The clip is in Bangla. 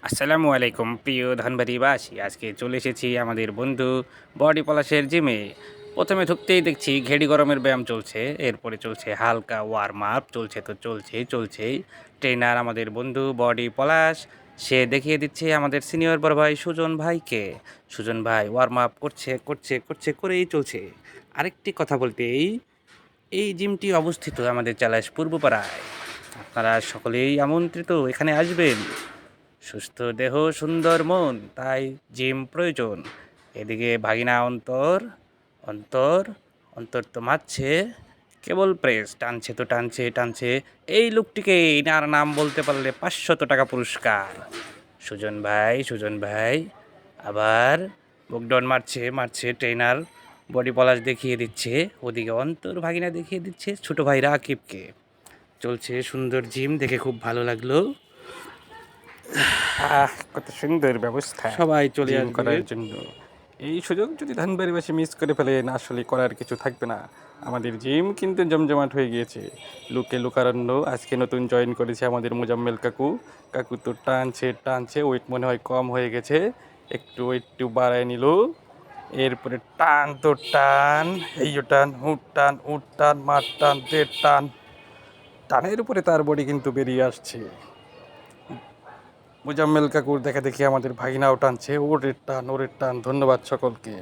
আসসালামু আলাইকুম প্রিয় ধানবাড়িবাসী। আজকে চলে এসেছি আমাদের বন্ধু বডি পলাশের জিমে। প্রথমে ঢুকতেই দেখছি ঘেড়ি গরমের ব্যায়াম চলছে, এরপরে চলছে হালকা ওয়ার্ম আপ, চলছে তো চলছেই। ট্রেনার আমাদের বন্ধু বডি পলাশ, সে দেখিয়ে দিচ্ছে আমাদের সিনিয়র বড় ভাই সুজন ভাইকে। সুজন ভাই ওয়ার্ম আপ করেই চলছে। আরেকটি কথা বলতে এই জিমটি অবস্থিত আমাদের চালাশ পূর্বপাড়ায়। আপনারা সকলেই আমন্ত্রিত, এখানে আসবেন। সুস্থ দেহ সুন্দর মন, তাই জিম প্রয়োজন। এদিকে ভাগিনা অন্তর অন্তর তো মারছে, কেবল প্রেস টানছে। এই লোকটিকে ইনার নাম বলতে পারলে 500 টাকা পুরস্কার। সুজন ভাই আবার বুকডন মারছে ট্রেনার বডি পলাশ দেখিয়ে দিচ্ছে, ওদিকে অন্তর ভাগিনা দেখিয়ে দিচ্ছে ছোট ভাই রাকিবকে। চলছে সুন্দর জিম, দেখে খুব ভালো লাগলো। কত সুন্দর ব্যবস্থা সবাই চলে জিম আসবে করার জন্য। এই সুযোগ যদি ধানবাড়িবাসী মিস করে ফেলেন, আসলে করার কিছু থাকবে না। আমাদের জিম কিন্তু জমজমাট হয়ে গিয়েছে। লুকারণ্য আজকে নতুন জয়েন করেছে আমাদের মোজাম্মেল কাকু তো টানছে, ওয়েট মনে হয় কম হয়ে গেছে, একটু বাড়ায় নিল। এরপরে টান, উঠ টান মার টান দেড় টানের উপরে তার বডি কিন্তু বেরিয়ে আসছে। মোজাম্মেল কাকুর দেখা দেখি আমাদের ভাগিনাও টানছে, ওরের টান। ধন্যবাদ সকলকে।